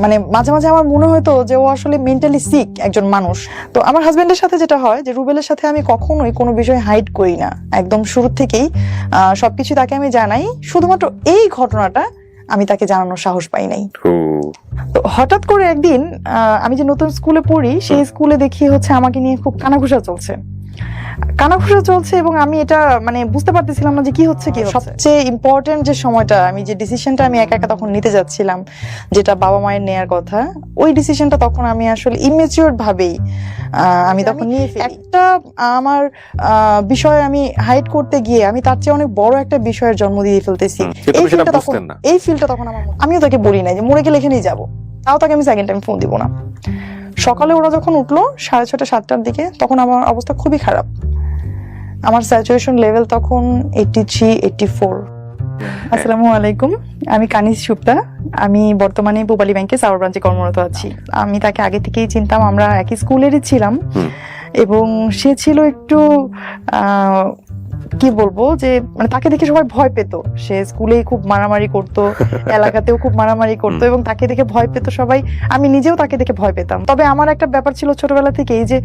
মানে মাঝে মাঝে আমার মনে হতো যে ও আসলে মেন্টালি সিক একজন মানুষ। তো আমার হাজবেন্ডের সাথে যেটা হয় যে রুবেলের সাথে আমি কখনোই কোনো বিষয় হাইড করি না, একদম শুরু থেকেই সবকিছু তাকে আমি জানাই। শুধুমাত্র এই ঘটনাটা আমি তাকে জানানোর সাহস পাই নাই। তো হঠাৎ করে একদিন আমি যে নতুন স্কুলে পড়ি সেই স্কুলে দেখি হচ্ছে আমাকে নিয়ে খুব কানাঘুষা চলছে এবং আমি এটা মানে বুঝতে পারতেছিলাম না যে কি হচ্ছে। সবচেয়ে ইম্পর্টেন্ট যে সময়টা, আমি যে ডিসিশনটা আমি একা একা তখন নিতে যাচ্ছিলাম, যেটা বাবা মায়ের নেয়ার কথা, ওই ডিসিশনটা তখন আমি আসলে ইমেচিওর ভাবেই আমি তখন নিয়ে ফেলি। একটা আমার বিষয় আমি হাইড করতে গিয়ে আমি তার চেয়ে অনেক বড় একটা বিষয়ের জন্ম দিয়ে ফেলতেছি। এই ফিলটা তখন আমিও তাকে বলি নাই যে মরে গেলে এখানেই যাবো, তাও তাকে আমি সেকেন্ড টাইম ফোন দিব না। সকালে ওরা যখন উঠলো 6:30 7টার দিকে, তখন আমার অবস্থা খুবই খারাপ। আমার স্যাচুরেশন লেভেল তখন 83 84। আসসালামু আলাইকুম, আমি কানিজ সুপ্তা। আমি বর্তমানে পূবালী ব্যাংকে সাভার ব্রাঞ্চে কর্মরত আছি। আমি তাকে আগে থেকেই চিনতাম, আমরা একই স্কুলেরই ছিলাম এবং সে ছিল একটু কি বলবো যে মানে তাকে দেখে সবাই ভয় পেত। সে স্কুলেই খুব মারামারি করতো, এলাকাতেও খুব মারামারি করতো এবং তাকে দেখে ভয় পেত সবাই। আমি নিজেও তাকে দেখে ভয় পেতাম। তবে আমার একটা ব্যাপার ছিল ছোটবেলা থেকেই যে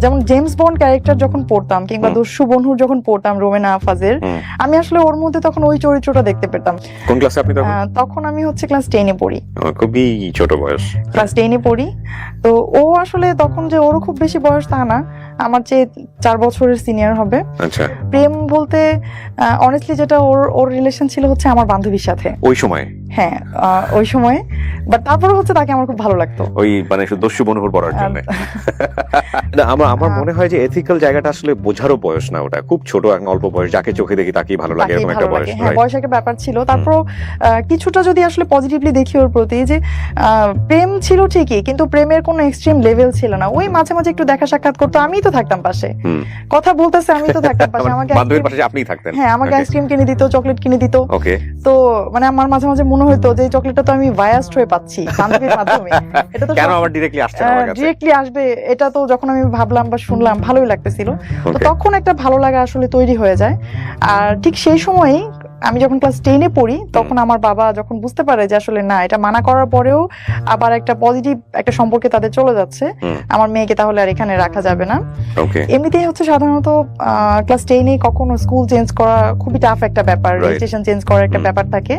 যেমন জেমস বন্ড ক্যারেক্টার যখন পড়তাম কিংবা দস্যু বন্ধুর যখন পড়তাম রোমেনা আফাজের, আমি আসলে ওর মধ্যে তখন ওই চরিত্রটা দেখতে পেতাম। কোন ক্লাসে আপনি তখন? তখন আমি হচ্ছে ক্লাস 10 এ পড়ি। খুবই ছোট বয়স। ক্লাস 10 এ পড়ি। তো ও আসলে তখন যে ওর খুব বেশি বয়স তা না, আমার চেয়ে 4 বছরের সিনিয়র হবে। আচ্ছা। প্রেম বলতে অনেস্টলি যেটা ওর রিলেশন ছিল হচ্ছে আমার বান্ধবীর সাথে ওই সময়। হ্যাঁ ওই সময়, বাট তারপরে হচ্ছে তাকে আমার খুব ভালো লাগতো ওই মানে দস্যু বন্ধুর পড়ার জন্য। আমার মনে হয় যে এথিক্যাল জায়গাটা আসলে বোঝারও বয়স না, ওটা খুব ছোট অল্প বয়স, যাকে চোখে দেখি তাকেই ভালো লাগে এরকম একটা বয়স। হ্যাঁ, বয়স একটা ব্যাপার ছিল। তারপর কিছুটা যদি আসলে পজিটিভলি দেখি ওর প্রতি, যে প্রেম ছিল ঠিকই, কিন্তু প্রেমের কোনো এক্সট্রিম লেভেল ছিল না। ওই মাঝে মাঝে একটু দেখা সাক্ষাৎ করতো, আমিই তো থাকতাম পাশে, কথা বলতেছে আমি তো থাকতাম পাশে। আমাকে বান্ধবীর পাশে আপনিই থাকতেন? হ্যাঁ, আমাকে আইসক্রিম কিনে দিত, চকলেট কিনে দিত। ওকে। তো মানে আমার মাঝে মাঝে মনে হতো যে চকলেটটা তো আমি বায়াসড হয়ে পাচ্ছি বান্ধবীর মাধ্যমে, এটা তো কেন আমার ডাইরেক্টলি আসছে না আমার কাছে? ডাইরেক্টলি আসবে, এটা তো যখন আমি ভাবলাম বা শুনলাম ভালোই লাগতেছিল। তো তখন একটা ভালো লাগা আসলে তৈরি হয়ে যায়। আর ঠিক সেই সময়ই আমি যখন ক্লাস 10 এ পড়ি, তখন আমার বাবা যখন বুঝতে পারে যে আসলে না, এটা মানা করার পরেও আবার একটা পজিটিভ একটা সম্পর্কে তাদের চলে যাচ্ছে, আমার মেয়েকে তাহলে আর এখানে রাখা যাবে না। এমনিতেই হচ্ছে সাধারণত ক্লাস 10 এ কখনো স্কুল চেঞ্জ করা খুবই টাফ একটা ব্যাপার, রেজিস্ট্রেশন চেঞ্জ করার একটা ব্যাপার থাকে।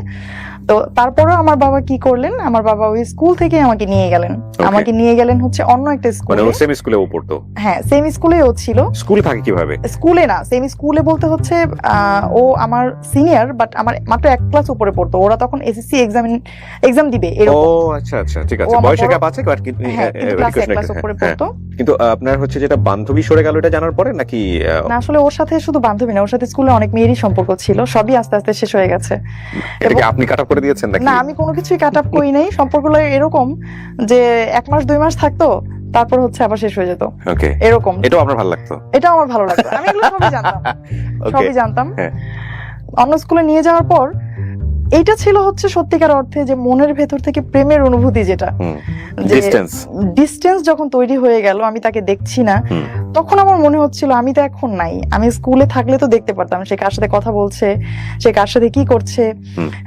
তো তারপরেও আমার বাবা কি করলেন, আমার বাবা ওই স্কুল থেকে আমাকে নিয়ে গেলেন হচ্ছে অন্য একটা স্কুলে। মানে সেম স্কুলে ও পড়তো? হ্যাঁ, সেম স্কুলে ও ছিল। স্কুল থাকে কিভাবে? স্কুলে না, সেম স্কুলে বলতে হচ্ছে ও আমার সিনিয়র, বাট আমার মাত্র এক ক্লাস উপরে পড়তো। ওরা তখন এসএসসি এক্সাম দিবে এরকম। ও আচ্ছা আচ্ছা, ঠিক আছে। বয়সের গ্যাপ আছে, বাট ক্লাস উপরে পড়তো। কিন্তু আপনার হচ্ছে যেটা বান্ধবী সরে গেল এটা জানার পরে নাকি? না, আসলে ওর সাথে শুধু বান্ধবী না, ওর সাথে স্কুলে অনেক মেয়েরই সম্পর্ক ছিল, সবই আস্তে আস্তে শেষ হয়ে গেছে। এটাকে আপনি কাট আপ করে দিয়েছেন নাকি? না, আমি কোনো কিছুই কাট আপ করি নাই। সম্পর্কগুলো এরকম যে 1 মাস 2 মাস থাকতো, তারপর হচ্ছে আবার শেষ হয়ে যেত। ওকে, এরকম। এটাও আপনার ভালো লাগতো? এটাও আমার ভালো লাগতো, আমি এগুলো সবই জানতাম। অন্য স্কুলে নিয়ে যাওয়ার পর এইটা ছিল হচ্ছে সত্যিকার অর্থে যে মনের ভেতর থেকে প্রেমের অনুভূতি, যেটা ডিস্টেন্স যখন তৈরি হয়ে গেল, আমি তাকে দেখছি না, তখন আমার মনে হচ্ছিল আমি তো এখন নাই। আমি স্কুলে থাকলে তো দেখতে পারতাম সে কার সাথে কথা বলছে, সে কার সাথে কি করছে,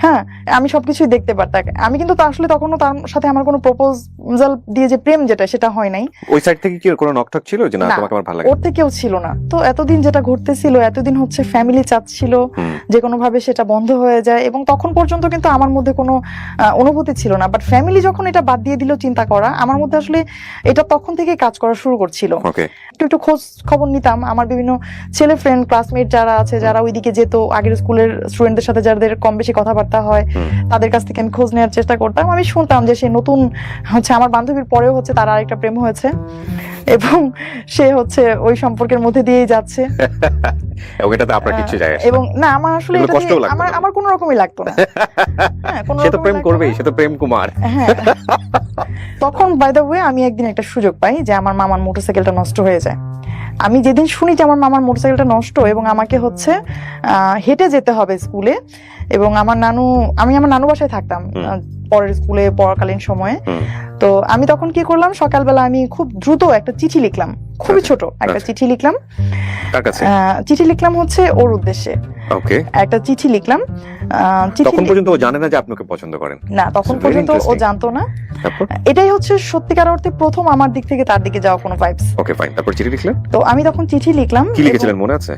হ্যাঁ আমি সবকিছুই দেখতে পারতাম। আমি কিন্তু আসলে তখনও তার সাথে আমার কোনো প্রপোজাল দিয়ে যে প্রেম যেটা, সেটা হয় নাই। ওই সাইড থেকে কি কোনো নকটক ছিল যে না তোমাকে আমার ভালো লাগে? ওর থেকেও ছিল না। তো এতদিন যেটা ঘটতেছিল, এতদিন হচ্ছে ফ্যামিলি চাচ্ছিল যে কোনো ভাবে সেটা বন্ধ হয়ে যায়, এবং তখন পর্যন্ত কিন্তু আমার মধ্যে কোনো অনুভূতি ছিল না। বাট ফ্যামিলি যখন এটা বাদ দিয়ে দিল চিন্তা করা, আমার মধ্যে আসলে এটা তখন থেকে কাজ করা শুরু করছিল। একটু খোঁজ খবর নিতাম, আমার বিভিন্ন ছেলে ফ্রেন্ড ক্লাসমেট যারা আছে, যারা ওইদিকে যেত, আগের স্কুলের স্টুডেন্টদের সাথে যাদের কম বেশি কথাবার্তা হয়, তাদের কাছ থেকে আমি খোঁজ নেওয়ার চেষ্টা করতাম। আমি শুনতাম যে সে নতুন হচ্ছে আমার বান্ধবীর পরেও হচ্ছে তার আরেকটা প্রেম হয়েছে এবং সে হচ্ছে ওই সম্পর্কের মধ্যে দিয়েই যাচ্ছে। এবং না, আমার আসলে আমার কোনো রকমই লাগতো না। সে তো প্রেম করবেই, সে তো প্রেম কুমার। হ্যাঁ, তখন বাই দ্য ওয়ে আমি একদিন একটা সুযোগ পাই যে আমার মামার মোটরসাইকেলটা নষ্ট হয়ে যায়। আমি যেদিন শুনি যে আমার মামার মোটরসাইকেলটা নষ্ট এবং আমাকে হচ্ছে হেঁটে যেতে হবে স্কুলে, এবং আমি আমার নানু বাসায় থাকতাম পরের স্কুলে পড়াকালীন সময়ে। তো আমি তখন কি করলাম, সকালবেলা আমি খুব দ্রুত একটা চিঠি লিখলাম, খুবই ছোট একটা চিঠি লিখলাম। কার কাছে? চিঠি লিখলাম হচ্ছে ওর উদ্দেশ্যে। ওকে, একটা চিঠি লিখলাম। তখন পর্যন্ত ও জানে না যে আপনি ওকে পছন্দ করেন? না, তখন পর্যন্ত ও জানতো না। এটাই হচ্ছে সত্যিকার অর্থে প্রথম আমার দিক থেকে তার দিকে যাওয়া কোনো ভাইবস। ওকে ফাইন, তারপর চিঠি লিখলেন? তো আমি তখন চিঠি লিখলাম। কি লিখেছিলেন মনে আছে?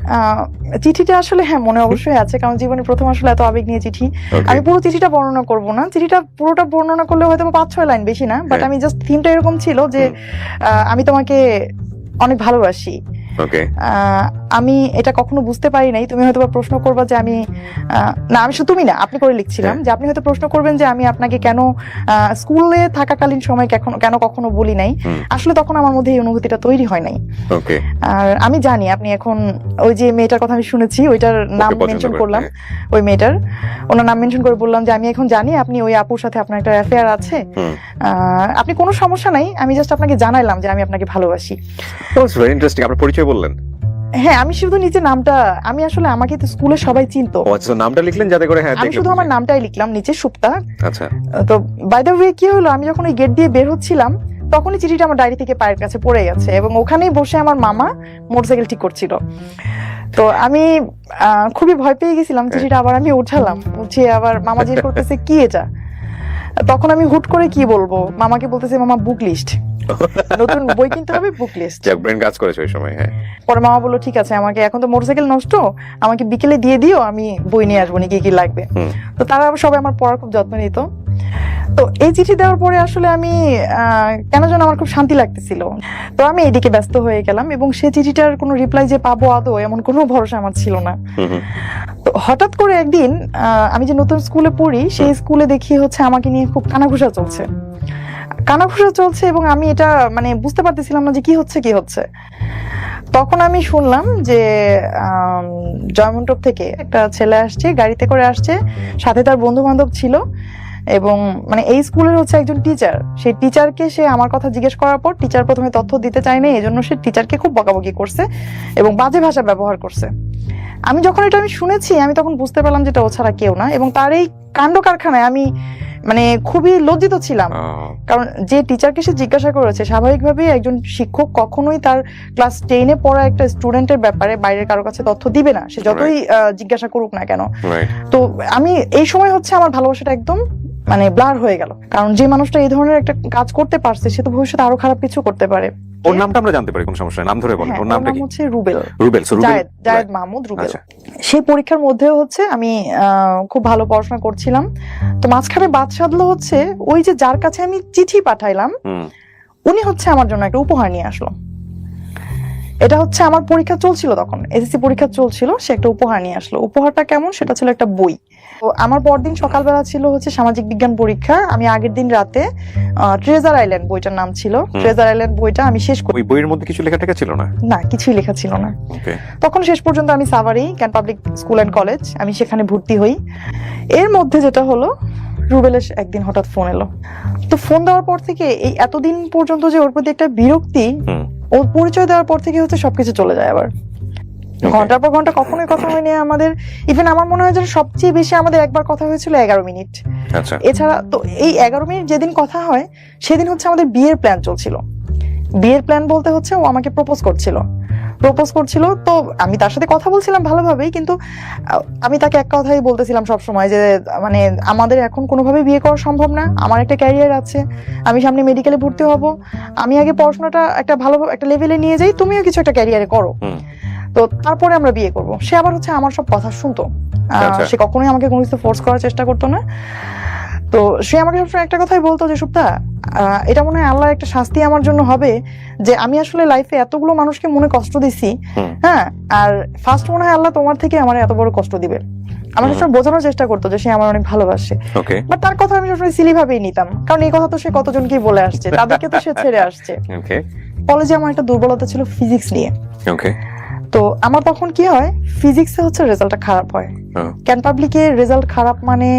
চিঠিটা আসলে হ্যাঁ মনে অবশ্যই আছে, কারণ জীবনে প্রথম আসলে এত আবেগ নিয়ে চিঠি। আমি পুরো চিঠিটা বর্ণনা করব না, চিঠিটা পুরোটা বর্ণনা করলে হয়তো 5-6 লাইন, বেশি না, বাট আমি জাস্ট থিমটা এরকম ছিল যে আমি তোমাকে অনেক ভালোবাসি। আমি এটা কখনো বুঝতে পারি নাই, তুমি হয়তো প্রশ্ন করবা যে আমি শুধু তুমি না, আপনি করে লিখছিলাম যে আপনি হয়তো প্রশ্ন করবেন যে আমি আপনাকে কেন স্কুলে থাকাকালীন সময় কেন কখনো বলি নাই। আসলে তখন আমার মধ্যে এই অনুভূতিটা তৈরি হয় নাই। আর আমি জানি আপনি এখন ওই যে মেয়েটার কথা আমি শুনেছি ওইটার নাম মেনশন করলাম, ওই মেয়েটার ওনার নাম মেনশন করে বললাম যে আমি এখন জানি আপনি ওই আপুর সাথে আপনার একটা অ্যাফেয়ার আছে, আপনি কোনো সমস্যা নাই, আমি জাস্ট আপনাকে জানাইলাম যে আমি আপনাকে ভালোবাসি। ইন্টারেস্টিং, আপনার পরিচয় বললেন? হ্যাঁ, আমি শুধু নিচে নামটা, আমি আসলে আমাকে তো স্কুলে সবাই চিনতো। আচ্ছা, নামটা লিখলেন যাতে করে? হ্যাঁ, আমি শুধু আমার নামটাই লিখলাম নিচে, সুপ্তা। আচ্ছা। তো বাই দ্য ওয়ে কি হলো, আমি যখন ওই গেট দিয়ে বের হচ্ছিলাম তখনই চিঠিটা আমার ডায়েরি থেকে পায়ের কাছে পড়ে গেছে, এবং ওখানেই বসে আমার মামা মোটরসাইকেল ঠিক করছিল। তো আমি খুবই ভয় পেয়ে গেছিলাম। চিঠিটা আবার আমি উঠালাম, উঠিয়ে আবার মামা জিজ্ঞেস করতেছে কি এটা। তখন আমি হুট করে কি বলবো, মামাকে বলতেছে মামা বুক লিস্ট, নতুন বই কিনতে হবে, বুক লিস্ট। ব্রেন কাজ করেছে ওই সময়। হ্যাঁ। পরে মামা বললো ঠিক আছে, আমাকে এখন তো মোটরসাইকেল নষ্ট, আমাকে বিকেলে দিয়ে দিও, আমি বই নিয়ে আসবো, কি কি লাগবে। তো তারা সবাই আমার পড়ার খুব যত্ন নিত। তো এই চিঠি দেওয়ার পরে আসলে আমি কেন যেন আমার খুব শান্তি লাগতেছিল। তো আমি এদিকে ব্যস্ত হয়ে গেলাম, এবং সেই চিঠিটার কোনো রিপ্লাই যে পাবো আদৌ এমন কোনো ভরসা আমার ছিল না। তো হঠাৎ করে একদিন আমি যে নতুন স্কুলে পড়ি সেই স্কুলে দেখি হচ্ছে আমাকে নিয়ে খুব কানাঘুষা চলছে, এবং আমি এটা মানে বুঝতে পারতেছিলাম না যে কি হচ্ছে। তখন আমি শুনলাম যে জয়মন্টপ থেকে একটা ছেলে আসছে, গাড়িতে করে আসছে, সাথে তার বন্ধু বান্ধব ছিল, এবং মানে এই স্কুলের হচ্ছে একজন টিচার। সেই টিচারকে সে আমার কথা জিজ্ঞেস করার পর টিচার প্রথমে তথ্য দিতে চায়নি, এই জন্য সে টিচারকে খুব বকাবকি করছে এবং বাজে ভাষা ব্যবহার করছে। আমি যখন এটা শুনেছি আমি তখন বুঝতে পারলাম যে এটা ও ছাড়া কেউ না, এবং তার এই কাণ্ড কারখানায় আমি মানে খুবই লজ্জিত ছিলাম। কারণ যে টিচারকে সে জিজ্ঞাসা করেছে, স্বাভাবিকভাবেই একজন শিক্ষক কখনোই তার ক্লাস 10-এ পড়া একটা স্টুডেন্টের ব্যাপারে বাইরের কারো কাছে তথ্য দিবে না, সে যতই জিজ্ঞাসা করুক না কেন। তো আমি এই সময় হচ্ছে আমার ভালোবাসাটা একদম মানে ব্লার হয়ে গেল, কারণ যে মানুষটা এই ধরনের একটা কাজ করতে পারছে সে তো ভবিষ্যতে আরো খারাপ কিছু করতে পারে। ওর নামটা আমরা জানতে পারি? কোন সমস্যা, নাম ধরে বলেন। ওর নামটা কি? হচ্ছে রুবেল। জায়েদ মাহমুদ রুবেল। সেই পরীক্ষার মধ্যেও হচ্ছে আমি খুব ভালো পড়াশোনা করছিলাম। তো মাঝখানে বাদ সাধলো হচ্ছে ওই যে যার কাছে আমি চিঠি পাঠাইলাম উনি হচ্ছে আমার জন্য একটা উপহার নিয়ে আসলো। এটা হচ্ছে আমার পরীক্ষা চলছিল, তখন এসএসসি পরীক্ষা চলছিল, সে একটা উপহার নিয়ে আসলো। উপহারটা কেমন, সেটা ছিল একটা বই। তো আমার পরদিন সকালবেলা ছিল হচ্ছে সামাজিক বিজ্ঞান পরীক্ষা। আমি আগের দিন রাতে ট্রেজার আইল্যান্ড বইটার নাম ছিল, ট্রেজার আইল্যান্ড বইটা আমি শেষ করি। ওই বইয়ের মধ্যে কিছু লেখা ছিল না? না, কিছুই লেখা ছিল না। তখন শেষ পর্যন্ত আমি সাভারি ক্যান পাবলিক স্কুল অ্যান্ড কলেজ আমি সেখানে ভর্তি হই। এর মধ্যে যেটা হলো, রুবেলের একদিন হঠাৎ ফোন এলো। তো ফোন দেওয়ার পর থেকে এই এতদিন পর্যন্ত যে ওর প্রতি একটা বিরক্তি, ওর পরিচয় দেওয়ার পর থেকে হচ্ছে সবকিছু চলে যায়। আবার ঘন্টার পর ঘন্টা কখনোই কথা হয়নি আমাদের। ইভেন আমার মনে হয় যে সবচেয়ে বেশি আমাদের একবার কথা হয়েছিল 11 মিনিট। এছাড়া তো এই 11 মিনিট যেদিন কথা হয় সেদিন হচ্ছে আমাদের বিয়ের প্ল্যান চলছিল। বিয়ের প্ল্যান বলতে হচ্ছে ও আমাকে প্রপোজ করছিল। তো আমি তার সাথে কথা বলছিলাম ভালোভাবেই, কিন্তু আমি তাকে এক কথাই বলতেছিলাম সবসময় যে মানে আমাদের এখন কোনোভাবে বিয়ে করা সম্ভব না, আমার একটা ক্যারিয়ার আছে, আমি সামনে মেডিকেলে ভর্তি হব, আমি আগে পড়াশোনাটা একটা ভালো একটা লেভেলে নিয়ে যাই, তুমিও কিছু একটা ক্যারিয়ারে করো, তো তারপরে আমরা বিয়ে করব। সে আবার হচ্ছে আমার সব কথা শুনতো, সে কখনোই আমাকে কোনো কিছু ফোর্স করার চেষ্টা করতো না। তো সে আমাকে সবসময় একটা কথাই বলতো যে সুপ্তা, এটা মনে হয় আল্লাহর একটা শাস্তি আমার জন্য হবে যে আমি আসলে লাইফে এতগুলো মানুষকে মনে কষ্ট দিছি, হ্যাঁ, আর ফার্স্ট মনে হয় আল্লাহ তোমার থেকে আমার এত বড় কষ্ট দিবে। আমার সবসময় বোঝানোর চেষ্টা করতো যে সে আমার অনেক ভালোবাসে, বাট তার কথা আমি সবসময় সিলি ভাবেই নিতাম, কারণ এই কথা তো সে কতজনকেই বলে আসছে, তাদেরকে তো সে ছেড়ে আসছে। কলেজে আমার একটা দুর্বলতা ছিল ফিজিক্স নিয়ে। তো আমার তখন কি হয়, ফিজিক্সে হচ্ছে রেজাল্টটা খারাপ হয়, ক্যান পাবলিকে রেজাল্ট খারাপ মানে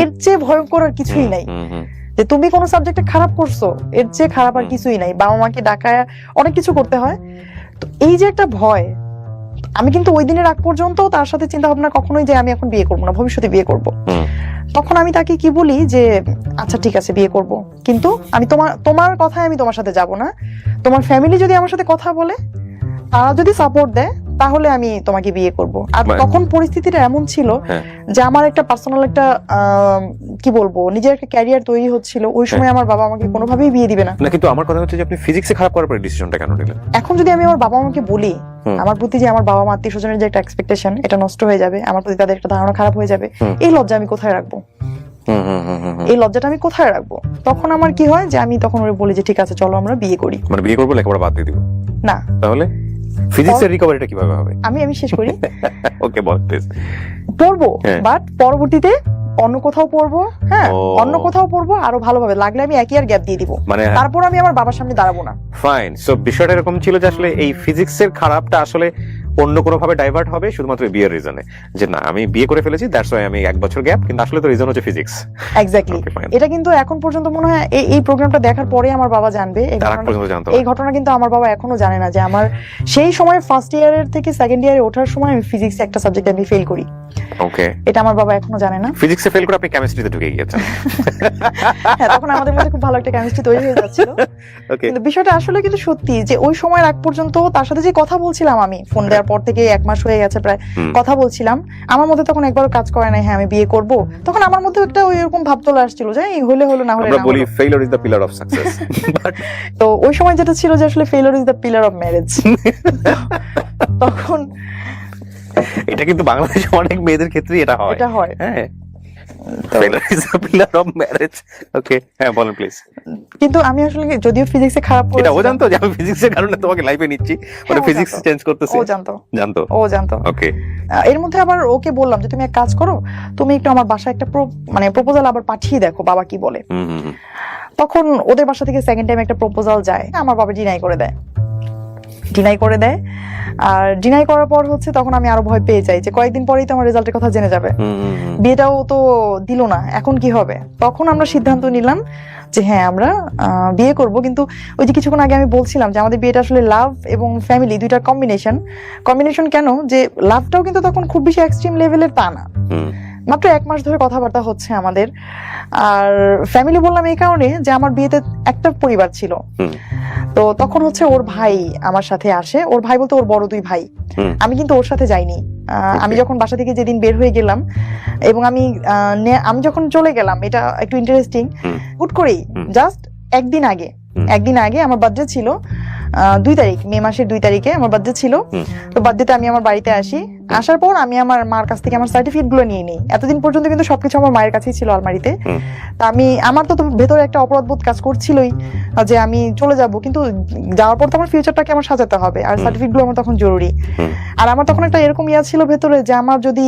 এর চেয়ে ভয়ঙ্কর আর কিছুই নাই। যে তুমি কোনো সাবজেক্টে খারাপ করছো, এর চেয়ে খারাপ আর কিছুই নাই। বাবা মাকে ডাকায় অনেক কিছু করতে হয়। তো এই যে একটা ভয়, আমি কিন্তু ওই দিনের আগ পর্যন্ত তার সাথে চিন্তা ভাবনা কখনোই যে আমি এখন বিয়ে করবো না, ভবিষ্যতে বিয়ে করব। তখন আমি তাকে কি বলি যে আচ্ছা ঠিক আছে বিয়ে করব, কিন্তু আমি তোমার কথায় আমি তোমার সাথে যাব না। তোমার ফ্যামিলি যদি আমার সাথে কথা বলে, তারা যদি সাপোর্ট দেয়, তাহলে আমি তোমাকে বিয়ে করব। আর তখন পরিস্থিতিটা এমন ছিল যে আমার একটা পার্সোনাল একটা কি বলবো, নিজের একটা ক্যারিয়ার তৈরি হচ্ছিল। ওই সময় আমার বাবা আমাকে কোনোভাবেই বিয়ে দিবে না। কিন্তু আমার কথা হচ্ছে যে আপনি ফিজিক্সে খারাপ করার পরে ডিসিশনটা কেন নিলেন? এখন যদি আমি আমার বাবা মাকে বলি আমার প্রতি যে আমার বাবা মা আত্মীয় স্বজনের যে একটা এক্সপেকটেশন, এটা নষ্ট হয়ে যাবে, আমার প্রতি তাদের একটা ধারণা খারাপ হয়ে যাবে, এই লজ্জা আমি কোথায় রাখবো? এই লজ্জাটা আমি কোথায় রাখবো? তখন আমার কি হয় যে আমি তখন ওরে বলি যে ঠিক আছে চলো আমরা বিয়ে করি। মানে বিয়ে করবো, লেখাপড়া বাদ দিয়ে দিব? না। তাহলে ফিজিক্সের রিকভারিটা কিভাবে হবে? আমি শেষ করি। ওকে, বল প্লিজ। পড়বো, বাট পরবর্তীতে অন্য কোথাও পড়বো। হ্যাঁ, অন্য কোথাও পড়বো, আরো ভালোভাবে। লাগলে আমি 1 ইয়ার গ্যাপ দিয়ে দিব, মানে তারপর আমি আমার বাবার সামনে দাঁড়াবো না। ফাইন। সো বিষয়টা এরকম ছিল যে আসলে এই ফিজিক্সের খারাপটা আসলে অন্য কোনো ভাবে ডাইভার্ট হবে শুধুমাত্র বিয়ের রিজনে, যে না আমি বিয়ে করে ফেলেছি, দ্যাটস ওয়াই আমি 1 বছর গ্যাপ, কিন্তু আসলে তো রিজন হচ্ছে ফিজিক্স। এক্স্যাক্টলি। এটা কিন্তু এখন পর্যন্ত মনে হয় এই প্রোগ্রামটা দেখার পরে আমার বাবা জানবে। এই ঘটনা কিন্তু আমার বাবা এখনো জানে না যে আমার সেই সময় ফার্স্ট ইয়ারের থেকে সেকেন্ড ইয়ারে ওঠার সময় আমি ফিজিক্সে একটা সাবজেক্টে আমি ফেল করি। ওকে, এটা আমার বাবা এখনো জানে না। ফিজিক্সে ফেল করে আপনি কেমিস্ট্রিতে ঢুকে গিয়েছেন। হ্যাঁ, তখন আমাদের মধ্যে খুব ভালো একটা কেমিস্ট্রি তৈরি হয়ে যাচ্ছিল। কিন্তু বিষয়টা আসলে কিন্তু সত্যি যে ওই সময়ের আগ পর্যন্ত তার সাথে যে কথা বলছিলাম, আমি ফোন দেওয়ার পর থেকে 1 মাস হয়ে গেছে প্রায় কথা বলছিলাম, আমার মধ্যে তখন একবারও কাজ করে নাই হ্যাঁ আমি বিয়ে করব। তখন আমার মধ্যে একটা ওইরকম ভাব চলে আসছিল যে হলে হলো, না হলে না। আমরা বলি failure is the pillar of success. তো ওই সময় যেটা ছিল যে আসলে failure is the pillar of marriage. তখন এটা কিন্তু বাংলাদেশে অনেক মেয়েদের ক্ষেত্রে এটা হয়। হ্যাঁ, failure is the pillar of marriage. Okay, হ্যাঁ বলেন প্লিজ। কিন্তু আমি আসলে যদিও ফিজিক্সে খারাপ করেছি, এটা ও জানতো যে আমি ফিজিক্সের কারণে তোমাকে লাইফে নিচ্ছি, মানে ফিজিক্স চেঞ্জ করতেছি? ও জানতো। ওকে। এর মধ্যে আবার ওকে বললাম যে তুমি এক কাজ করো, তুমি একটু আমার বাসায় একটা মানে প্রপোজাল আবার পাঠিয়ে দেখো বাবা কি বলে। তখন ওদের বাসা থেকে সেকেন্ড টাইম একটা প্রপোজাল যায়, আমার বাবা ডিনাই করে দেয়। আর ডিনাই করার পর হচ্ছে তখন আমি আরো ভয় পেয়ে যাই যে কয়েকদিন পরেই তো আমার রেজাল্টের কথা জেনে যাবে, বিয়েটাও তো দিল না, এখন কি হবে? তখন আমরা সিদ্ধান্ত নিলাম যে হ্যাঁ আমরা বিয়ে করব। কিন্তু ওই যে কিছুক্ষণ আগে আমি বলছিলাম যে আমাদের বিয়েটা আসলে লাভ এবং ফ্যামিলি দুইটার কম্বিনেশন। কেন যে লাভটাও কিন্তু তখন খুব বেশি এক্সট্রিম লেভেলের তা না, মাত্র 1 মাস ধরে কথাবার্তা হচ্ছে আমাদের। আর ফ্যামিলি বললাম এই কারণে যে আমার বিয়েতে একটা পরিবার ছিল। তো তখন হচ্ছে ওর ভাই আমার সাথে আসে, ওর ভাই বলতে ওর বড় 2 ভাই। আমি কিন্তু ওর সাথে যাইনি। আমি যখন বাসা থেকে যেদিন বের হয়ে গেলাম এবং আমি যখন চলে গেলাম, এটা একটু ইন্টারেস্টিং, হুট করেই জাস্ট একদিন আগে আমার বার্থডে ছিল 2 তারিখ, মে মাসের 2 তারিখে আমার বার্থডে ছিল। তো বার্থডেতে আমি আমার বাড়িতে আসি, আসার পর আমি আমার মার কাছ থেকে আমার সার্টিফিকেট গুলো নিয়ে নিই। এতদিন পর্যন্ত কিন্তু সবকিছু আমার মায়ের কাছেই ছিল আলমারিতে। তা আমার তো ভেতরে একটা অপরাধবোধ কাজ করছিলই যে আমি চলে যাব, কিন্তু যাওয়ার পর তো আমার ফিউচারটাকে আমার সাজাতে হবে, আর সার্টিফিকেট গুলো আমার তখন জরুরি। আর আমার তখন একটা এরকম ছিল ভেতরে যে আমার যদি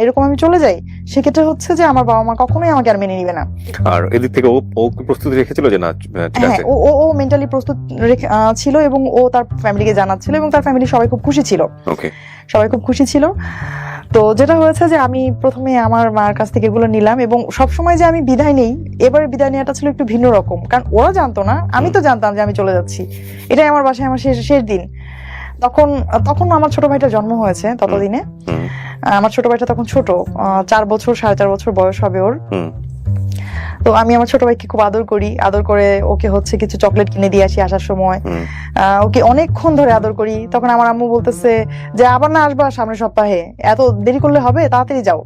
এরকম আমি চলে যাই, সেক্ষেত্রে হচ্ছে যে আমার বাবা মা কখনোই আমাকে আর মেনে নিবে না। আর এদিক থেকে ও প্রস্তুতি রেখেছিল যে না ঠিক আছে? হ্যাঁ, ও মেন্টালি প্রস্তুত ছিল এবং ও তার ফ্যামিলিকে জানাচ্ছিল এবং তার ফ্যামিলি সবাই খুব খুশি ছিল। তো যেটা হয়েছে যে আমি প্রথমে আমার মার কাছ থেকে এগুলো নিলাম, এবং সবসময় যে আমি বিদায় নেই, এবারে বিদায় নেওয়াটা ছিল একটু ভিন্ন রকম, কারণ ওরা জানতো না, আমি তো জানতাম যে আমি চলে যাচ্ছি। এটাই আমার বাসায় আমার শেষ দিন। তখন আমার ছোট ভাইটা জন্ম হয়েছে। ততদিনে আমার ছোট ভাইটা তখন ছোট, 4 বছর 4.5 বছর বয়স হবে ওর। তো আমি আমার ছোট ভাইকে খুব আদর করে ওকে হচ্ছে কিছু চকলেট কিনে দিয়ে আসি আসার সময়। ওকে অনেকক্ষণ ধরে আদর করি। তখন আমার আম্মু বলতেছে যে আবার না আসবা সামনের সপ্তাহে, এত দেরি করলে হবে, তাড়াতাড়ি যাও।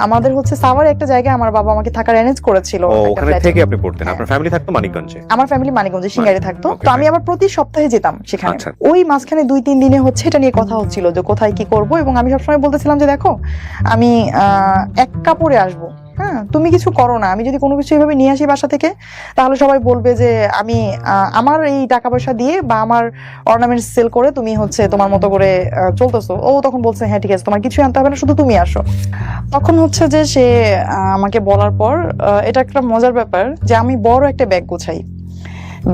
আমাদের হচ্ছে সাভারে একটা জায়গায় আমার বাবা আমাকে থাকার অ্যারেঞ্জ করেছিল। ওখানে থেকে আপনি পড়তেন? আপনার ফ্যামিলি থাকতো মানিকগঞ্জে? আমার ফ্যামিলি মানিকগঞ্জে সিঙ্গারে থাকতো। তো আমি আবার প্রতি সপ্তাহে যেতাম সেখানে। ওই মাঝখানে 2-3 দিনে হচ্ছে এটা নিয়ে কথা হচ্ছিল যে কোথায় কি করব, এবং আমি সবসময় বলতেছিলাম যে দেখো আমি 1 কাপড়ে আসবো, হ্যাঁ তুমি কিছু করো না, আমি যদি কোনো কিছু এইভাবে নিয়ে আসি বাসা থেকে, তাহলে সবাই বলবে যে আমি আমার এই টাকা পয়সা দিয়ে বা আমার অর্নামেন্টস সেল করে তুমি হচ্ছে তোমার মতো করে চলতেছো। ও তখন বলছে হ্যাঁ ঠিক আছে, তোমার কিছু আনতে হবে না, শুধু তুমি আসো। তখন হচ্ছে যে সে আমাকে বলার পর এটা একটা মজার ব্যাপার যে আমি বড় একটা ব্যাগ গোছাই,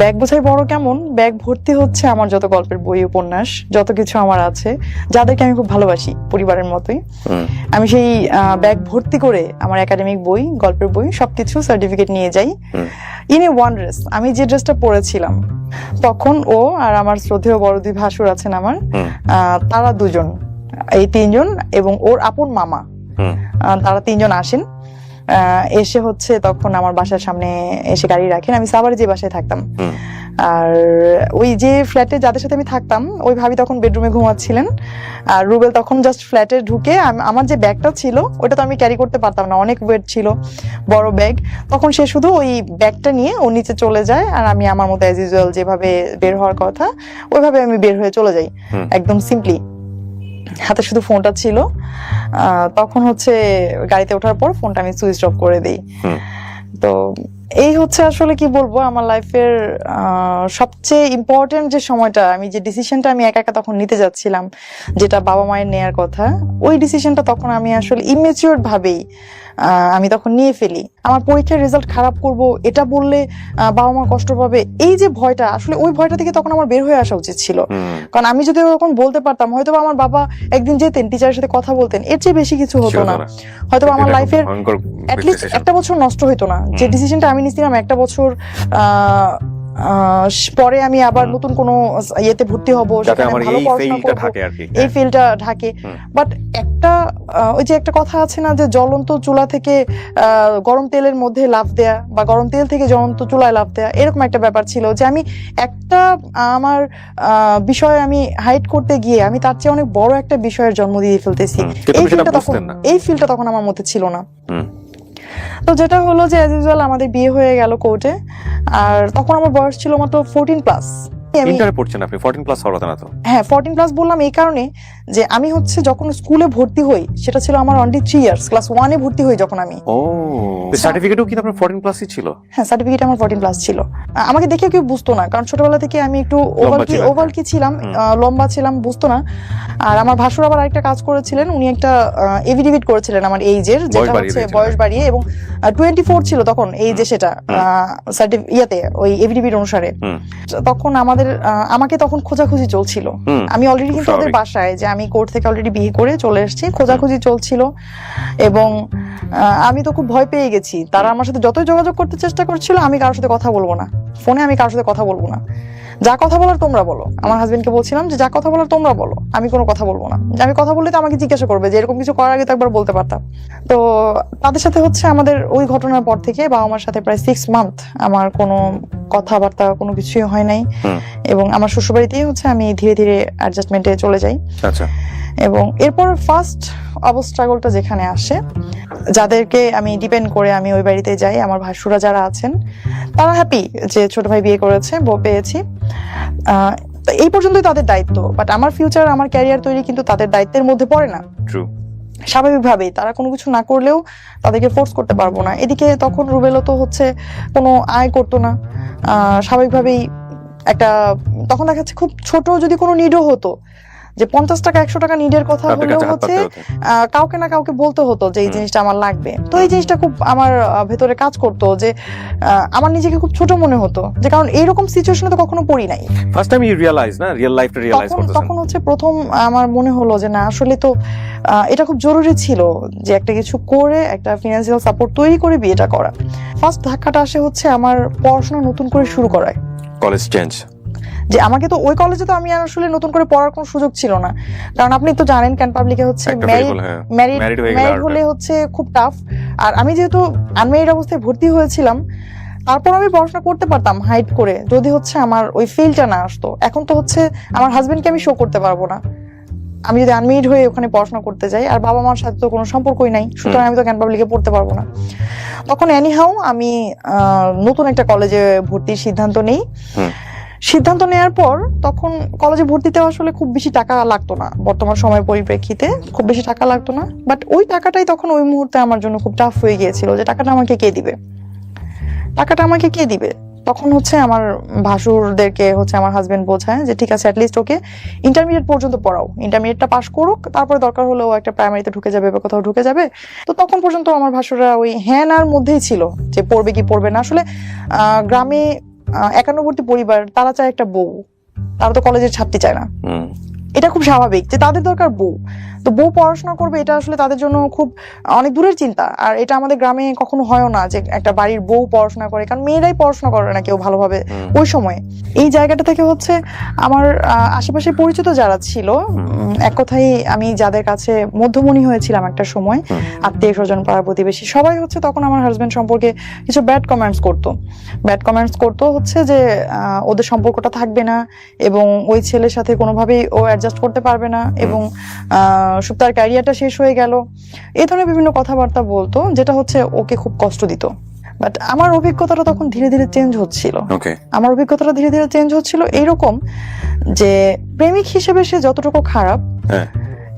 ব্যাগ বোঝাই বড় কেমন, ব্যাগ ভর্তি হচ্ছে আমার যত গল্পের বই উপন্যাস যত কিছু আমার আছে, যাদেরকে আমি খুব ভালোবাসি পরিবারের মতোই। আমি সেই ব্যাগ ভর্তি করে আমার একাডেমিক বই, গল্পের বই সবকিছু সার্টিফিকেট নিয়ে যাই। ইন এ ওয়ান ড্রেস, আমি যে ড্রেসটা পরেছিলাম তখন ও আর আমার শ্রদ্ধেয় বড় দুই ভাসুর আছেন আমার, তারা দুজন, এই তিনজন এবং ওর আপন মামা, তারা তিনজন আসেন। এসে হচ্ছে তখন আমার বাসার সামনে এসে গাড়ি রাখেন। আমি সাভারে যে বাসায় থাকতাম, আর ওই যে ফ্ল্যাটে যাদের সাথে আমি থাকতাম ওই ভাবি তখন বেডরুমে ঘুমাচ্ছিলেন, আর রুবেল তখন জাস্ট ফ্ল্যাটে ঢুকে আমার যে ব্যাগটা ছিল ওটা তো আমি ক্যারি করতে পারতাম না, অনেক ওয়েট ছিল, বড় ব্যাগ। তখন সে শুধু ওই ব্যাগটা নিয়ে ও নিচে চলে যায়, আর আমি আমার মতো অ্যাজ ইউজুয়াল যেভাবে বের হওয়ার কথা ওইভাবে আমি বের হয়ে চলে যাই, একদম সিম্পলি। হাতে শুধু ফোনটা ছিল। তখন হচ্ছে গাড়িতে ওঠার পর ফোনটা আমি সুইচ অফ করে দিই। তো এই হচ্ছে আসলে কি বলবো, আমার লাইফের সবচেয়ে ইম্পর্টেন্ট যে সময়টা, আমি যে ডিসিশনটা আমি একা একা তখন নিতে যাচ্ছিলাম, যেটা বাবা মায়ের নেয়ার কথা, ওই ডিসিশনটা তখন আমি আসলে ইমেচিউর ভাবেই আমি তখন নিয়ে ফেলি। আমার পরীক্ষার রেজাল্ট খারাপ করব এটা বললে বাবা মা কষ্ট পাবে, এই যে ভয়টা, আসলে ওই ভয়টা থেকে তখন আমার বের হয়ে আসা উচিত ছিল। কারণ আমি যদি তখন বলতে পারতাম, হয়তো আমার বাবা একদিন যেতেন টিচারের সাথে কথা বলতেন, এর চেয়ে বেশি কিছু হতো না। হয়তো আমার লাইফের অ্যাটলিস্ট একটা বছর নষ্ট হইতো না। যে ডিসিশনটা আমি নিয়েছিলাম একটা বছর পরে আমি আবার নতুন কোনো ইয়েতে ভর্তি হব, সেখানে ভালো পড়াশোনা করব, এই ফিল্ডটা ঢাকে। বাট একটা ওই যে একটা কথা আছে না, যে জ্বলন্ত চুলা থেকে গরম তেলের মধ্যে লাফ দেয়া, বা গরম তেল থেকে জ্বলন্ত চুলায় লাফ দেয়া, এরকম একটা ব্যাপার ছিল যে আমি একটা আমার বিষয় আমি হাইড করতে গিয়ে আমি তার চেয়ে অনেক বড় একটা বিষয়ের জন্ম দিয়ে ফেলতেছি। এই ফিল্ডটা তখন আমার মধ্যে ছিল না। তো যেটা হলো যে অ্যাজ ইউজুয়াল আমাদের বিয়ে হয়ে গেল কোর্টে, আর তখন আমার বয়স ছিল মাত্র 14+। ইন্টারে পড়ছেন আপনি, 14+ হওয়ার কথা না তো? হ্যাঁ 14+ বললাম এই কারণে যে আমি হচ্ছে যখন স্কুলে ভর্তি হই সেটা ছিল আমার অনলি 3 ইয়ার্স, ক্লাস 1 এ ভর্তি হই যখন আমি। ও সার্টিফিকেটও কি আপনার 14+ই ছিল? হ্যাঁ সার্টিফিকেট আমার 14+ ছিল। আমাকে দেখে কেউ বুঝতো না, কারণ ছোটবেলা থেকে আমি একটু ওভাল কি ছিলাম, লম্বা ছিলাম, বুঝতো না। আর আমার ভাসুর আবার আরেকটা কাজ করেছিলেন, উনি একটা এফিডেভিট করেছিলেন আমার এইজের, যেটা হচ্ছে বয়স বাড়িয়ে, এবং 24 ছিল তখন এই যে সেটা ইয়াতে ওই এফিডেভিট অনুসারে। তখন আমাকে তখন খোঁজাখুঁজি চলছিল। আমি অলরেডি কিন্তু ওদের বাসায়, যে আমি কোর্ট থেকে অলরেডি বিয়ে করে চলে এসেছি, খোঁজাখুঁজি চলছিল, এবং আমি তো খুব ভয় পেয়ে গেছি। তারা আমার সাথে যতই যোগাযোগ করতে চেষ্টা করছিল, আমি কারোর সাথে কথা বলবো না, ফোনে আমি কারোর সাথে কথা বলবো না, যা কথা বলার তোমরা বলো। আমার হাজবেন্ডকে বলছিলাম যে যা কথা বলার তোমরা বলো, আমি কোনো কথা বলবো না। আমি কথা বললে তো আমাকে জিজ্ঞাসা করবে, যে এরকম কিছু করার আগে তো একবার বলতে পারতাম। তো তাদের সাথে হচ্ছে আমাদের ওই ঘটনার পর থেকে বাবা মার সাথে প্রায় 6 মান্থ আমার কোনো কথাবার্তা কোনো কিছুই হয় নাই, এবং আমার শ্বশুরবাড়িতেই হচ্ছে আমি ধীরে ধীরে অ্যাডজাস্টমেন্টে চলে যাই। আচ্ছা। এবং এরপর ফার্স্ট স্ট্রাগলটা যেখানে আসে, যাদেরকে আমি ডিপেন্ড করে আমি ওই বাড়িতে যাই, আমার ভাসুরা যারা আছেন তারা হ্যাপি যে ছোট ভাই বিয়ে করেছে, বউ পেয়েছি, এই পর্যন্তই তাদের দায়িত্ব। বাট আমার ফিউচার, আমার ক্যারিয়ার তৈরি কিন্তু তাদের দায়িত্বের মধ্যে পড়ে না। স্বাভাবিকভাবেই তারা কোনো কিছু না করলেও তাদেরকে ফোর্স করতে পারবো না। এদিকে তখন রুবেলও তো হচ্ছে কোনো আয় করতো না, স্বাভাবিকভাবেই একটা তখন দেখা যাচ্ছে খুব ছোট যদি কোনো নিডও হতো, যে 50 টাকা 100 টাকা নিডের কথা হলেও হচ্ছে কাউকে না কাউকে বলতে হতো যে এই জিনিসটা আমার লাগবে। তো এই জিনিসটা খুব আমার ভেতরে কাজ করতো, যে আমার নিজেকে খুব ছোট মনে হতো, যে কারণ এইরকম সিচুয়েশনে তো কখনো পড়ি নাই। ফার্স্ট টাইম ইউ রিয়ালাইজ না, রিয়েল লাইফটা রিয়ালাইজ করতেছেন তখন হচ্ছে প্রথম আমার মনে হলো যে না আসলে তো এটা খুব জরুরি ছিল যে একটা কিছু করে একটা ফিনান্সিয়াল সাপোর্ট তৈরি করে বিয়েটা করা। ফার্স্ট ধাক্কাটা আসে হচ্ছে আমার পড়াশোনা নতুন করে শুরু করায়, কলেজ চেঞ্জ। যে আমাকে তো ওই কলেজে তো আমি আসলে নতুন করে পড়ার কোনো সুযোগ ছিল না, কারণ আপনি তো জানেন ক্যান পাবলিকে হচ্ছে ম্যারিড হলে হচ্ছে খুব টাফ। আর আমি যেহেতু আনম্যারিড অবস্থায় ভর্তি হয়েছিলাম, তারপর আমি পড়াশোনা করতে পারতাম হাইড করে, যদি হচ্ছে আমার ওই ফিল্ডটা না আসতো। এখন তো হচ্ছে আমার হাজবেন্ডকে আমি শো করতে পারবো না আমি যদি আনম্যারিড হয়ে ওখানে পড়াশোনা করতে যাই, আর বাবা মার সাথে তো কোনো সম্পর্কই নাই, সুতরাং আমি তো ক্যান পাবলিকে পড়তে পারবো না। তখন এনিহাউ আমি নতুন একটা কলেজে ভর্তির সিদ্ধান্ত নেই। সিদ্ধান্ত নেওয়ার পর তখন কলেজে ভর্তিতে আসলে খুব বেশি টাকা লাগতো না, বর্তমান সময়ের পরিপ্রেক্ষিতে খুব বেশি টাকা লাগতো না। বাট ওই টাকাটাই তখন ওই মুহূর্তে আমার জন্য খুব টাফ হয়ে গিয়েছিল, যে টাকাটা আমাকে কে দিবে। তখন হচ্ছে আমার ভাসুরদেরকে হচ্ছে আমার হাজবেন্ড বোঝায় যে ঠিক আছে অ্যাটলিস্ট ওকে ইন্টারমিডিয়েট পর্যন্ত পড়াও, ইন্টারমিডিয়েটটা পাস করুক, তারপরে দরকার হলে ও একটা প্রাইমারিতে ঢুকে যাবে বা কোথাও ঢুকে যাবে। তো তখন পর্যন্ত আমার ভাসুররা ওই হ্যাঁ নার মধ্যেই ছিল, যে পড়বে কি পড়বে না। আসলে গ্রামে একান্নবর্তী পরিবার, তারা চায় একটা বউ, তারা তো কলেজের ছাত্রী চায় না। হুম। এটা খুব স্বাভাবিক যে তাদের দরকার বউ, তো বউ পড়াশোনা করবে, এটা আসলে তাদের জন্য খুব অনেক দূরের চিন্তা। আর এটা আমাদের গ্রামে কখনো হয়ও না যে একটা বাড়ির বউ পড়াশোনা করে, কারণ মেয়েরাই পড়াশোনা করে না কেউ ভালোভাবে ওই সময়ে। এই জায়গাটা থেকে হচ্ছে আমার আশেপাশে পরিচিত যারা ছিল, এক কথায় আমি যাদের কাছে মধ্যমণি হয়েছিলাম একটা সময়, আত্মীয় স্বজন পাড়া প্রতিবেশী সবাই হচ্ছে তখন আমার হাজবেন্ড সম্পর্কে কিছু ব্যাড কমেন্টস করতো হচ্ছে যে ওদের সম্পর্কটা থাকবে না এবং ওই ছেলের সাথে কোনোভাবেই ও অ্যাডজাস্ট করতে পারবে না এবং তার ক্যারিয়ারটা শেষ হয়ে গেল, এই ধরনের বিভিন্ন কথাবার্তা বলতো, যেটা হচ্ছে ওকে খুব কষ্ট দিত। বাট আমার অভিজ্ঞতাটা তখন ধীরে ধীরে চেঞ্জ হচ্ছিল। এইরকম যে প্রেমিক হিসেবে সে যতটুকু খারাপ,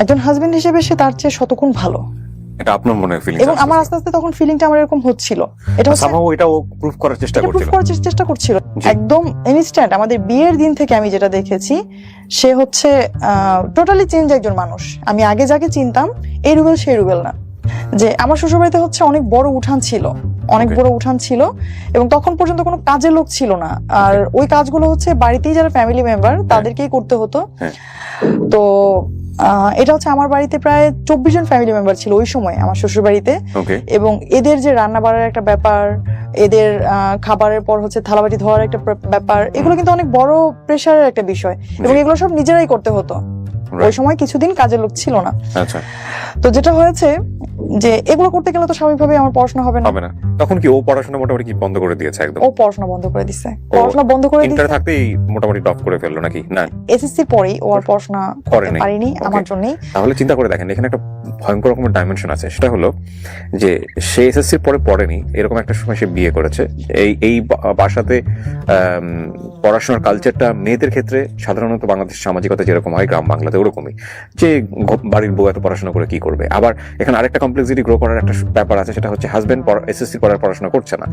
একজন হাজবেন্ড হিসেবে সে তার চেয়ে শতগুণ ভালো। এটা আপনার মনে ফিলিং, এবং আমার আস্তে আস্তে তখন ফিলিংটা আমার এরকম হচ্ছিল। এটা ও প্রুফ করার চেষ্টা করছিল একদম ইনস্ট্যান্ট। আমাদের বিয়ের দিন থেকে আমি যেটা দেখেছি, সে হচ্ছে টোটালি চেঞ্জ একজন মানুষ। আমি আগে যাকে চিনতাম এই রুবেল সেই রুবেল না। যে আমার শ্বশুরবাড়িতে হচ্ছে অনেক বড় উঠান ছিল এবং তখন পর্যন্ত কোনো কাজের লোক ছিল না। আর ওই কাজগুলো হচ্ছে বাড়িতেই যারা ফ্যামিলি মেম্বার তাদেরকেই করতে হতো। তো এটা হচ্ছে আমার বাড়িতে প্রায় 24 জন ফ্যামিলি মেম্বার ছিল ওই সময় আমার শ্বশুর বাড়িতে। এবং এদের যে রান্না বাড়ার একটা ব্যাপার, এদের খাবারের পর হচ্ছে থালাবাটি ধোয়ার একটা ব্যাপার, এগুলো কিন্তু অনেক বড় প্রেশারের একটা বিষয় এবং এগুলো সব নিজেরাই করতে হতো। ওই সময় কিছুদিন কাজের লোক ছিল না। তো যেটা হয়েছে যে এগুলো করতে গেলে তো স্বাভাবিকভাবে আমার পড়াশোনা হবে না। তখন কি ও পড়াশোনা মোটামুটি কি বন্ধ করে দিয়েছে? একদম ও পড়াশোনা বন্ধ করে দিয়েছে। ইন্টার থাকতেই মোটামুটি ড্রপ করে ফেললো নাকি? না, এসএসসির পরেই ও আর পড়াশোনা করতে পারেনি আমার জন্যই। তাহলে চিন্তা করে দেখেন, এখানে একটা ভয়ঙ্কর রকমের ডাইমেনশন আছে। সেটা হলো যে সে এসএসসির পরে পড়েনি, এরকম একটা সময় সে বিয়ে করেছে। এই বাসাতে পড়াশোনার কালচারটা মেয়েদের ক্ষেত্রে সাধারণত বাংলাদেশের সামাজিকতা যেরকম হয় গ্রাম বাংলাতে ওরকমই, যে বাড়ির বউ এত পড়াশোনা করে কি করবে। আবার এখানে আরেকটা কমপ্লেক্সিটি গ্রো করার একটা ব্যাপার আছে, সেটা হচ্ছে হাজবেন্ড এসএসসির পরে পড়াশোনা করছে না,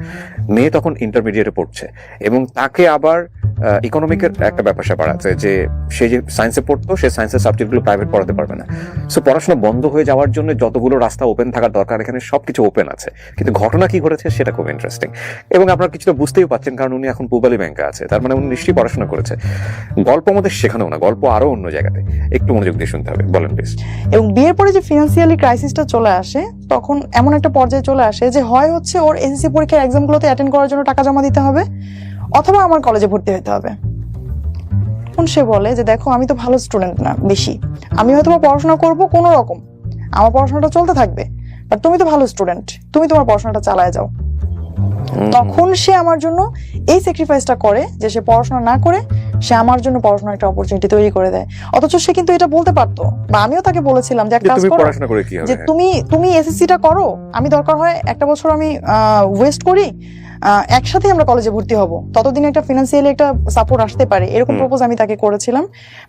মেয়ে তখন ইন্টারমিডিয়েটে পড়ছে এবং তাকে আবার ইকোনমিকের একটা ব্যাপার স্যাপার আছে যে সে যে সায়েন্সে পড়তো, সে সায়েন্সের সাবজেক্টগুলো প্রাইভেট পড়াতে পারবে না। সো পড়াশোনা বন্ধ হয়ে যাওয়ার জন্য যতগুলো রাস্তা ওপেন থাকার দরকার এখানে সবকিছু ওপেন আছে, কিন্তু ঘটনা কি ঘটেছে সেটা খুব ইন্টারেস্টিং। এবং আপনারা কিছুটা বুঝতেই পারছেন, কারণ উনি এখন পূবালী ব্যাংকে আছে, তার মানে উনি নিশ্চয়ই পড়াশোনা করেছে। গল্প আমাদের শেখানো না, গল্প আরো অন্য জায়গাতে, একটু মনোযোগ দিয়ে শুনতে হবে। বলেন প্লিজ। এবং বিয়ের পরে যে ফিনান্সিয়ালি ক্রাইসিসটা চলে আসে, তখন এমন একটা পর্যায়ে চলে আসে যে হয় হচ্ছে ওর এসএসসি পরীক্ষার এক্সামগুলোতে অ্যাটেন্ড করার জন্য টাকা জমা দিতে হবে, অথবা আমার কলেজে ভর্তি হতে হবে। সে বলে যে দেখো আমি তো ভালো স্টুডেন্ট না বেশি, আমি হয়তো পড়াশোনা করব কোনো রকম, আমার পড়াশোনাটা চলতে থাকবে, বাট তুমি তো ভালো স্টুডেন্ট, তুমি তোমার পড়াশোনাটা চালায় যাও। তখন সে আমার জন্য এই স্যাক্রিফাইসটা করে যে সে পড়াশোনা না করে সে আমার জন্য পড়াশোনার একটা অপরচুনিটি তৈরি করে দেয়। অথচ সে কিন্তু এটা বলতে পারতো, বা আমিও তাকে বলেছিলাম যে একটা কাজ করো, যে তুমি এসএসসিটা করো, আমি দরকার হয় একটা বছর আমি ওয়েস্ট করি, একসাথে আমরা কলেজে ভর্তি হব, ততদিন একটা ফিনান্সিয়ালি একটা সাপোর্ট আসতে পারে, এরকম প্রপোজ আমি তাকে করেছিলাম।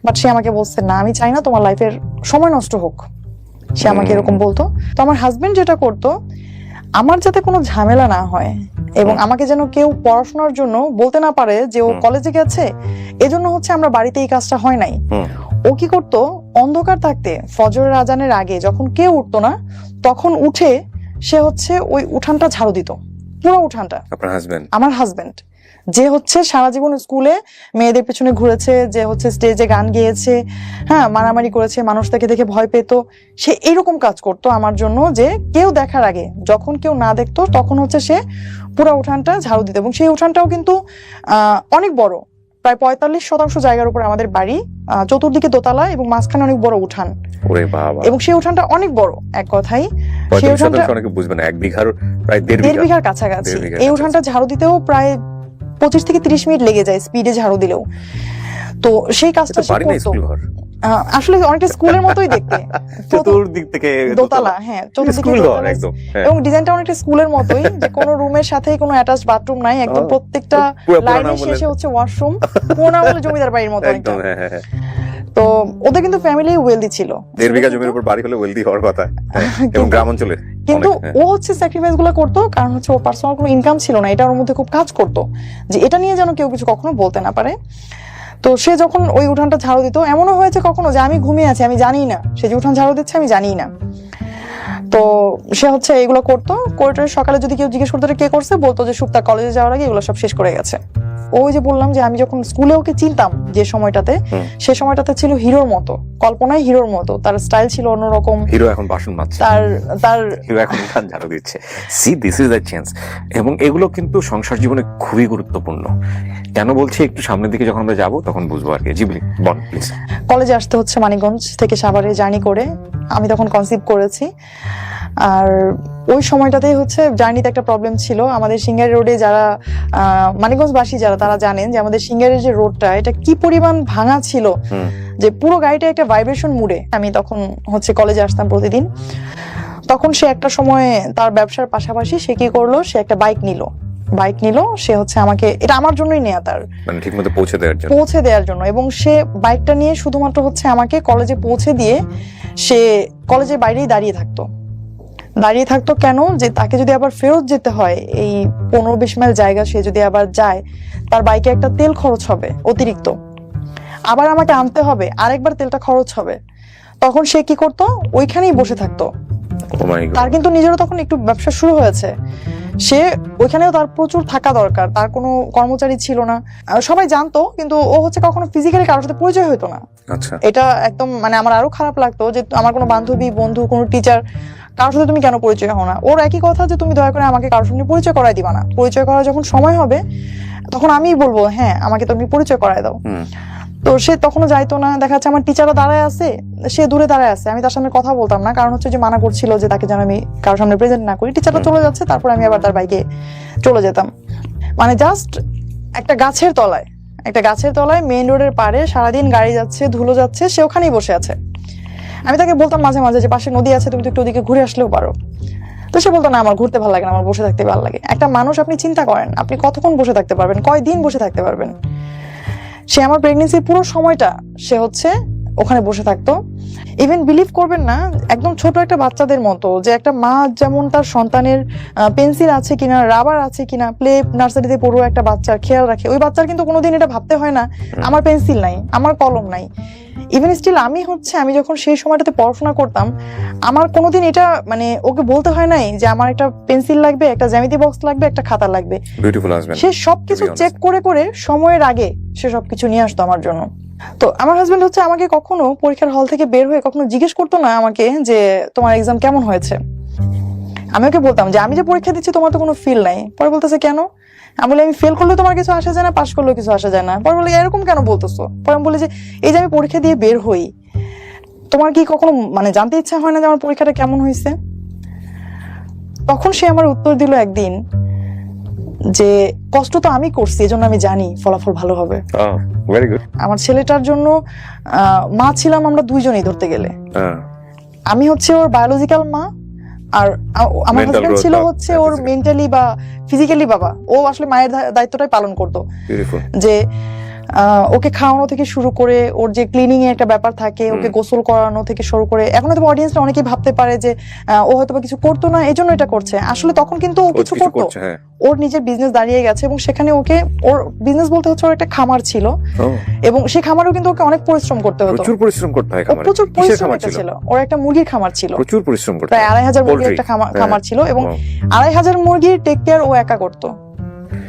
বাট সে আমাকে বলছে না, আমি চাই না তোমার লাইফের সময় নষ্ট হোক, সে আমাকে এরকম বলতো। তো আমার হাজবেন্ড যেটা করতো, আমার যাতে কোনো ঝামেলা না হয় এবং আমাকে যেন কেউ পড়াশোনার জন্য বলতে না পারে যে ও কলেজে গেছে, এজন্য হচ্ছে আমরা বাড়িতে এই কাজটা হয় নাই। ও কি করতো, অন্ধকার থাকতে ফজরের আজানের আগে যখন কেউ উঠতো না, তখন উঠে সে হচ্ছে ওই উঠানটা ঝাড়ু দিত, পুরো উঠানটা। আমার হাজবেন্ড যে হচ্ছে সারা জীবন স্কুলে মেয়েদের পেছনে ঘুরেছে, যে হচ্ছে স্টেজে গান গেয়েছে, হ্যাঁ মারামারি করেছে, মানুষ তাকে দেখে ভয় পেত, সে এইরকম কাজ করতো আমার জন্য, যে কেউ দেখার আগে, যখন কেউ না দেখতো তখন হচ্ছে সে পুরো উঠানটা ঝাড়ু দিত। এবং সেই উঠানটাও কিন্তু অনেক বড়, প্রায় 45% জায়গার উপর আমাদের বাড়ি, চতুর্দিকে দোতলা এবং মাঝখানে অনেক বড় উঠান। এবং সেই উঠানটা অনেক বড়, এক কথাই সেই উঠানটা 1.5 বিঘার কাছাকাছি। এই উঠানটা ঝাড়ু দিতেও প্রায় 25 থেকে 30 মিনিট লেগে যায় স্পিডে ঝাড়ু দিলেও। তো সেই কাজটা সে করতো, আসলে অনেকটা স্কুলের মতোই দেখতে, চতুর্দিক থেকে দোতলা, হ্যাঁ চতুর্দিকে দোতলা, এবং ডিজাইনটা অনেকটা স্কুলের মতোই, যে কোনো রুমের সাথেই কোনো অ্যাটাচড বাথরুম নাই, একদম প্রত্যেকটা লাইনের শেষে হচ্ছে ওয়াশরুম, পুরোনো আমলের জমিদার বাড়ির মতো একটা। তো ওদের কিন্তু ফ্যামিলি ওয়েলদি ছিল, 1.5 বিঘা জমির উপর বাড়ি হলে ওয়েলদি হওয়ার কথা, এবং গ্রাম অঞ্চলে। কিন্তু ও হচ্ছে স্যাক্রিফাইস গুলো করতো, কারণ হচ্ছে ওর পার্সোনাল কোনো ইনকাম ছিল না, এটা ওর মধ্যে খুব কাজ করতো যে এটা নিয়ে যেন কেউ কিছু কখনো বলতে না পারে। তো সে যখন ওই উঠানটা ঝাড়ু দিত, এমনও হয়েছে কখনো যে আমি ঘুমিয়ে আছি, আমি জানি না সে যে উঠান ঝাড়ু দিচ্ছে, আমি জানি না। তো সে হচ্ছে এগুলো করতো, করে সকালে যদি কেউ জিজ্ঞেস করতো কে করছে, বলতো যে সুপ্তা কলেজে যাওয়ার আগে এগুলো সব শেষ করে গেছে। ওই যে বললাম যে আমি যখন স্কুলে ওকে চিনতাম যে সময়টাতে, সে সময়টাতে ছিল হিরোর মতো, কল্পনায় হিরোর মতো। তার স্টাইল ছিল অন্যরকম। হিরো এখন বাসন মাজছে, তার হিরো এখন গান ঝাড়ু দিচ্ছে। C this is the change. এবং এগুলো কিন্তু সংসার জীবনে খুবই গুরুত্বপূর্ণ। কেন বলছি একটু সামনের দিকে যখন আমরা যাবো তখন বুঝবো আর কি। Ghibli ball please. কলেজে আসতে হচ্ছে মানিকগঞ্জ থেকে সাভারে জার্নি করে। আমি তখন কনসিভ করেছি। আর ওই সময়টাতেই হচ্ছে জার্নিতে একটা প্রবলেম ছিল। আমাদের সিঙ্গার রোডে যারা মানিকগঞ্জবাসী যারা, তারা জানেন যে আমাদের সিঙ্গারের যে রোডটা, এটা কি পরিমাণ ভাঙা ছিল যে পুরো গাড়িটা একটা ভাইব্রেশন মুডে। আমি তখন হচ্ছে কলেজে আসতাম প্রতিদিন। তখন সে একটা সময় তার ব্যবসার পাশাপাশি সে কি করলো, সে একটা বাইক নিল। সে হচ্ছে আমাকে, এটা আমার জন্যই নেয়া, তার মানে ঠিকমতো পৌঁছে দেওয়ার জন্য। এবং সে বাইকটা নিয়ে শুধুমাত্র হচ্ছে আমাকে কলেজে পৌঁছে দিয়ে সে কলেজের বাইরেই দাঁড়িয়ে থাকতো। কেন? যে তাকে যদি আবার ফেরত যেতে হয় এই 15-20 মাইল জায়গা, সে যদি আবার যায়, তার বাইকে একটা তেল খরচ হবে অতিরিক্ত, আবার আমাকে আনতে হবে, আরেকবার তেলটা খরচ হবে। তখন সে কি করতো, ওইখানেই বসে থাকতো। তার কিন্তু নিজেরও তখন একটু ব্যবসা শুরু হয়েছে। সে ওইখানেও তার প্রচুর থাকা দরকার, তার কোনো কর্মচারী ছিল না, সবাই জানতো, কিন্তু ও হচ্ছে কখনো ফিজিক্যালি কারোর সাথে পরিচয় হতো না। এটা একদম মানে আমার আরো খারাপ লাগতো যে আমার কোনো বান্ধবী, বন্ধু, কোনো টিচার, কারোর সাথে তুমি কেন পরিচয় হও না? ওর একই কথা যে তুমি দয়া করে আমাকে কারোর সঙ্গে পরিচয় করাই দিবা না, পরিচয় করার যখন সময় হবে তখন আমিই বলবো হ্যাঁ আমাকে তুমি পরিচয় করাই দাও। তো সে তখনও যাইতো না। দেখা যাচ্ছে আমার টিচারও দাঁড়ায় আছে, সে দূরে দাঁড়ায় আছে, আমি তার সামনে কথা বলতাম না, কারণ হচ্ছে যে মানা করছিল যে তাকে যেন আমি কারোর সামনে প্রেজেন্ট না করি। টিচারটা চলে যাচ্ছে, তারপর আমি আবার তার বাইকে চলে যেতাম। মানে জাস্ট একটা গাছের তলায় মেইন রোডের পাড়ে সারাদিন গাড়ি যাচ্ছে, ধুলো যাচ্ছে, সে ওখানেই বসে আছে। আমি তাকে বলতাম মাঝে মাঝে যে পাশে নদী আছে, তুমি তো একটু ওদিকে ঘুরে আসলেও পারো। তো সে বলতো না, আমার ঘুরতে ভালো লাগে না, আমার বসে থাকতে ভালো লাগে। একটা মানুষ, আপনি চিন্তা করেন আপনি কতক্ষণ বসে থাকতে পারবেন, কয়দিন বসে থাকতে পারবেন? সে আমার প্রেগনেন্সির পুরো সময়টা সে হচ্ছে ওখানে বসে থাকতো। ইভেন বিলিভ করবেন না, একদম ছোট একটা বাচ্চাদের মতো, যে একটা মা যেমন তার সন্তানের পেন্সিল আছে কিনা, রাবার আছে কিনা, প্লে নার্সারিতে পড়ুয়া একটা বাচ্চার খেয়াল রাখে, ওই বাচ্চার কিন্তু কোনোদিন এটা ভাবতে হয় না আমার পেন্সিল নাই, আমার কলম নাই। ইভেন স্টিল আমি যখন সেই সময়টাতে পড়াশোনা করতাম, আমার কোনোদিন এটা মানে ওকে বলতে হয় নাই যে আমার একটা পেন্সিল লাগবে, একটা জ্যামিতি বক্স লাগবে, একটা খাতা লাগবে। সে সবকিছু চেক করে সময়ের আগে সে সবকিছু নিয়ে আসতো আমার জন্য। তো আমার হাজবেন্ড হচ্ছে আমাকে কখনো পরীক্ষার হল থেকে বের হয়ে কখনো জিজ্ঞেস করতো না আমাকে যে তোমার এক্সাম কেমন হয়েছে। আমি ওকে বলতাম যে আমি যে পরীক্ষা দিচ্ছি তোমার তো কোনো ফিল নাই। পরে বলতেছে কেন? আমি বলি আমি ফেল করলেও তোমার কিছু আসা যায় না, পাশ করলেও কিছু আসা যায় না। পরে বলি এরকম কেন বলতেছো? পরে আমি বলি যে এই যে আমি পরীক্ষা দিয়ে বের হই, তোমার কি কখনো মানে জানতে ইচ্ছা হয় না যে আমার পরীক্ষাটা কেমন হয়েছে? তখন সে আমার উত্তর দিল একদিন যে কষ্ট তো আমি করছি, এজন্য আমি জানি ফলাফল ভালো হবে। আমার ছেলেটার জন্য মা ছিলাম আমরা দুইজনই ধরতে গেলে। আমি হচ্ছে ওর বায়োলজিক্যাল মা, আর আমার হাজবেন্ড ছিল হচ্ছে ওর মেন্টালি বা ফিজিক্যালি বাবা। ও আসলে মায়ের দায়িত্বটাই পালন করতো, যে ওকে খাওয়ানো থেকে শুরু করে ওর যে ক্লিনিং এর একটা ব্যাপার থাকে, ওকে গোসল করানো থেকে শুরু করে। এখন হয়তো অডিয়েন্সরা অনেকেই ভাবতে পারে যে ও হয়তো কিছু করতো না এই জন্য এটা করছে, আসলে তখন কিন্তু ও কিছু করতো। ওর নিজের বিজনেস দাঁড়িয়ে গেছে এবং সেখানে ওকে, ওর বিজনেস বলতে হচ্ছে ওর একটা খামার ছিল, এবং সেই খামারেও কিন্তু ওকে অনেক পরিশ্রম করতে হতো। প্রচুর পরিশ্রম করতে হয়। প্রচুর পরিশ্রম ছিল। ওর একটা মুরগির খামার ছিল, প্রচুর পরিশ্রম করতে, প্রায় 2500 মুরগির একটা খামার ছিল, এবং 2500 মুরগির টেক কেয়ার ও একা করতো।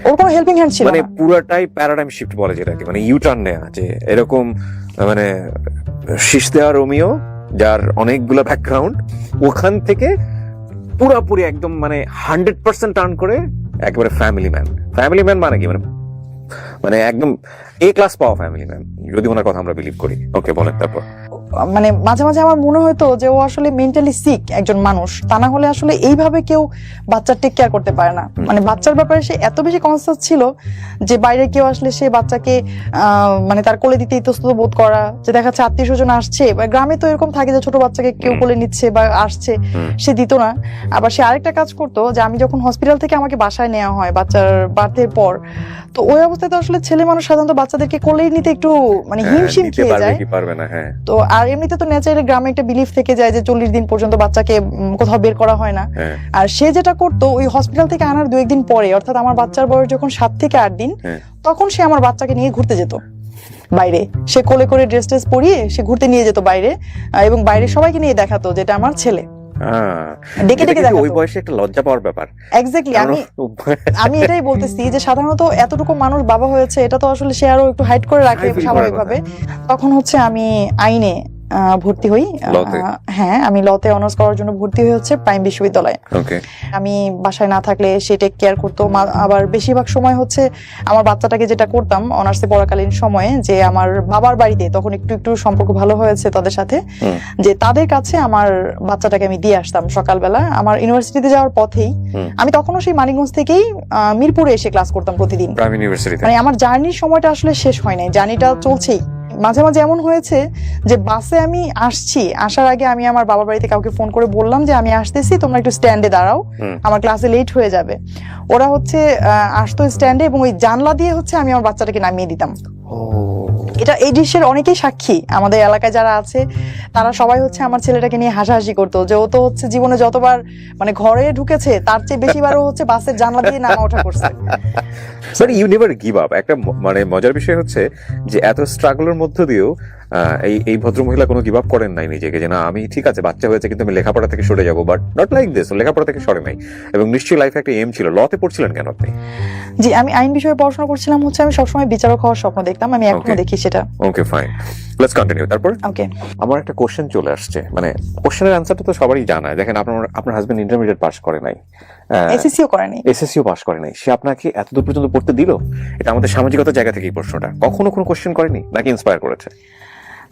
ওর কোনো হেল্পিং হ্যান্ড ছিল না। মানে পুরোটাই প্যারাডাইম শিফট বলে যেটাকে, মানে ইউ টার্ন নেয়া, যে এরকম মানে শীষ দেওয়া রোমিও যার অনেকগুলো ব্যাকগ্রাউন্ড, ওখান থেকে পুরোপুরি একদম মানে 100% টার্ন করে একেবারে ফ্যামিলি ম্যান মানে কি, মানে একদম এ ক্লাস পাওয়া ফ্যামিলি ম্যান, যদি ওনার কথা আমরা বিলিভ করি। ওকে বলেন তারপর। মানে মাঝে মাঝে আমার মনে হতো যে ও আসলে মেন্টালি সিক একজন মানুষ, তা না হলে আসলে এইভাবে কেউ বাচ্চার টেক কেয়ার করতে পারে না। মানে বাচ্চার ব্যাপারে সে এত বেশি কনসাস ছিল যে বাইরে কেউ আসলে সে বাচ্চাকে মানে তার কোলে দিতে ইতস্তত বোধ করা, যে দেখা যাচ্ছে আত্মীয় স্বজন আসছে, বা গ্রামে তো এরকম থাকে যে ছোট বাচ্চাকে কেউ কোলে নিচ্ছে বা আসছে, সে দিত না। আবার সে আরেকটা কাজ করতো, যে আমি যখন হসপিটাল থেকে আমাকে বাসায় নেওয়া হয় বাচ্চার বার্থের পর, তো ওই অবস্থায় তো আসলে ছেলে মানুষ সাধারণত বাচ্চাদেরকে কোলেই নিতে একটু মানে হিমশিম খেয়ে যায়। তো আর এমনিতে তো ন্যাচারালি গ্রামে একটা বিলিফ থেকে যায় যে 40 দিন পর্যন্ত বাচ্চাকে কোথাও বের করা হয় না। আর সে যেটা করতো, ওই হসপিটাল থেকে আনার 2-1 দিন পরে, অর্থাৎ আমার বাচ্চার বয়স যখন 7 থেকে 8 দিন, তখন সে আমার বাচ্চাকে নিয়ে ঘুরতে যেত বাইরে। সে কোলে করে ড্রেস পরিয়ে সে ঘুরতে নিয়ে যেত বাইরে, এবং বাইরে সবাইকে নিয়ে দেখাতো যেটা আমার ছেলে। ডেকে ডেকে যেটা কিন্তু ওই দেখাতো। বয়সে একটা লজ্জা পাওয়ার ব্যাপার। এক্স্যাক্টলি, আমি এটাই বলতেছি যে সাধারণত এতটুকু মানুষ বাবা হয়েছে, এটা তো আসলে সে আরো একটু হাইড করে রাখে Hide করার স্বাভাবিকভাবে। তখন হচ্ছে আমি আইনে ভর্তি হই। Law-তে? হ্যাঁ, আমি লতে অনার্স করার জন্য ভর্তি হই হচ্ছে প্রাইম বিশ্ববিদ্যালয়ে। ওকে, আমি বাসায় না থাকলে সে টেক কেয়ার করতো। আবার বেশিরভাগ সময় হচ্ছে আমার বাচ্চাটাকে যেটা করতাম অনার্সে পড়াকালীন সময়ে, যে আমার বাবার বাড়িতে তখন একটু একটু সম্পর্ক ভালো হয়েছে তাদের সাথে, যে তাদের কাছে আমার বাচ্চাটাকে আমি দিয়ে আসতাম সকালবেলা আমার ইউনিভার্সিটিতে যাওয়ার পথেই। আমি তখনও সেই মানিকগঞ্জ থেকেই মিরপুরে এসে ক্লাস করতাম প্রতিদিন। প্রাইম ইউনিভার্সিটিতে। মানে আমার জার্নির সময়টা আসলে শেষ হয় নাই, জার্নিটা চলছেই। মাঝে মাঝে এমন হয়েছে যে বাসে আমি আসছি, আসার আগে আমি আমার বাবার বাড়িতে কাউকে ফোন করে বললাম যে আমি আসতেছি, তোমরা একটু স্ট্যান্ডে দাঁড়াও, আমার ক্লাসে লেট হয়ে যাবে। ওরা হচ্ছে আসতো স্ট্যান্ডে এবং ওই জানলা দিয়ে হচ্ছে আমি আমার বাচ্চাটাকে নামিয়ে দিতাম। এটা এই দৃশ্যের অনেকেই সাক্ষী, আমাদের এলাকায় যারা আছে তারা সবাই হচ্ছে আমার ছেলেটাকে নিয়ে হাসাহাসি করতো যে ও তো হচ্ছে জীবনে যতবার মানে ঘরে ঢুকেছে তার চেয়ে বেশিবারও হচ্ছে বাসের জানলা দিয়ে নামা ওঠা করছে। But you never give up. একটা মানে মজার বিষয় হচ্ছে যে এত স্ট্রাগলের মধ্য দিয়েও এই ভদ্র মহিলা কোনো গিভ আপ করেন নাই নিজেকে, যে না আমি ঠিক আছে বাচ্চা হয়েছে কিন্তু আমি লেখাপড়া থেকে সরে যাবো, বাট নট লাইক দিস, লেখাপড়া থেকে সরে নাই। এবং নিশ্চয়ই লাইফে একটা এম ছিল। লতে পড়ছিলেন কেন আপনি? জি, আমি আইন বিষয়ে পড়াশোনা করছিলাম হচ্ছে, আমি সবসময় বিচারক হওয়ার স্বপ্ন দেখতাম, আমি এখনো দেখি সেটা। ওকে, ফাইন, লেটস কন্টিনিউ। তারপর ওকে, আমার একটা কোশ্চেন চলে আসছে, মানে কোশ্চেনের অ্যান্সারটা তো সবারই জানা। দেখেন আপনার হাজবেন্ড ইন্টারমিডিয়েট পাস করে নাই, এসএসসিও করেনি, এসএসসিও পাস করে নাই, সে আপনাকে এতদূর পর্যন্ত পড়তে দিল? এটা আমাদের সামাজিকতার জায়গা থেকে এই প্রশ্নটা কখনো কোনো কোশ্চেন করেনি নাকি ইন্সপায়ার করেছে?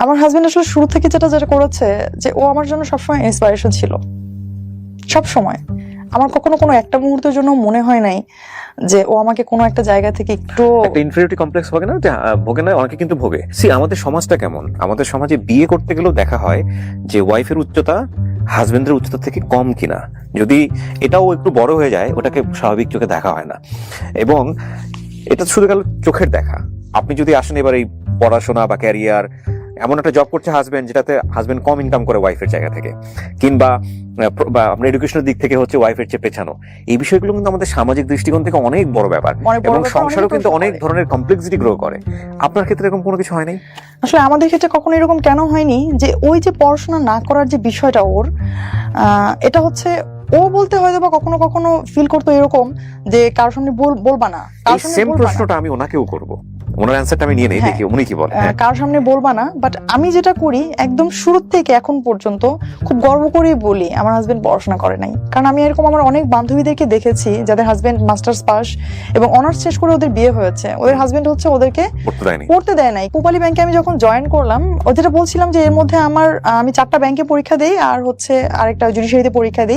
আমার হাজবেন্ড আসলে শুরু থেকে যেটা করেছে যে ও আমার জন্য সবসময় ইন্সপিরেশন ছিল, সব সময়। আমার কখনো কোনো একটা মুহূর্তের জন্য মনে হয় নাই যে ও আমাকে কোনো একটা জায়গা থেকে একটু একটা ইনফেরিয়রিটি কমপ্লেক্স হবে না, যে ভোগে না, অনেকে কিন্তু ভোগে। আমাদের সমাজটা কেমন, আমাদের সমাজে বিয়ে করতে গেলেও দেখা হয় যে ওয়াইফের উচ্চতা হাজবেন্ডের উচ্চতা থেকে কম কিনা, যদি এটাও একটু বড় হয়ে যায় ওটাকে স্বাভাবিক চোখে দেখা হয় না। এবং এটা শুধু গেল চোখের দেখা। আপনি যদি আসেন এবার এই পড়াশোনা বা ক্যারিয়ার, এমন একটা জব করছে হাজবেন্ড যেটাতে হাজবেন্ড কম ইনকাম করে ওয়াইফের জায়গা থেকে, কিংবা আপনার এডুকেশনের দিক থেকে হচ্ছে ওয়াইফের চেয়ে পেছানো, এই বিষয়গুলো কিন্তু আমাদের সামাজিক দৃষ্টিকোণ থেকে অনেক বড় ব্যাপার, এবং সংসারও কিন্তু অনেক ধরনের কমপ্লেক্সিটি গ্রো করে। আপনার ক্ষেত্রে এরকম কোনো কিছু হয় নাই? আসলে আমাদের ক্ষেত্রে কখনো এরকম কেন হয়নি যে ওই যে পড়াশোনা না করার যে বিষয়টা ওর, এটা হচ্ছে ও বলতে হয়তো বা কখনো কখনো ফিল করতো এরকম যে কারোর সামনে বলবা না, এই সেম প্রশ্নটা আমি ওনাকেও করব, ওনার অ্যানসারটা আমি নিয়ে নেই, দেখি উনি কি বলেন। কারোর সামনে বলবা না, বাট আমি যেটা করি একদম শুরু থেকে এখন পর্যন্ত খুব গর্ব করে বলি আমার হাজবেন্ড পড়াশোনা করে নাই। কারণ আমি এরকম আমার অনেক বান্ধবীদেরকে দেখেছি যাদের হাজবেন্ড মাস্টার্স পাস এবং অনার্স শেষ করে ওদের বিয়ে হয়েছে, ওদের হাজবেন্ড হচ্ছে ওদেরকে পড়তে দেয় নাই। পূবালী ব্যাংকে আমি যখন জয়েন করলাম, ও যেটা বলছিলাম যে এর মধ্যে আমি 4টা ব্যাংকে পরীক্ষা দেই আর হচ্ছে আরেকটা জুডিশিয়ারিতে পরীক্ষা দিই।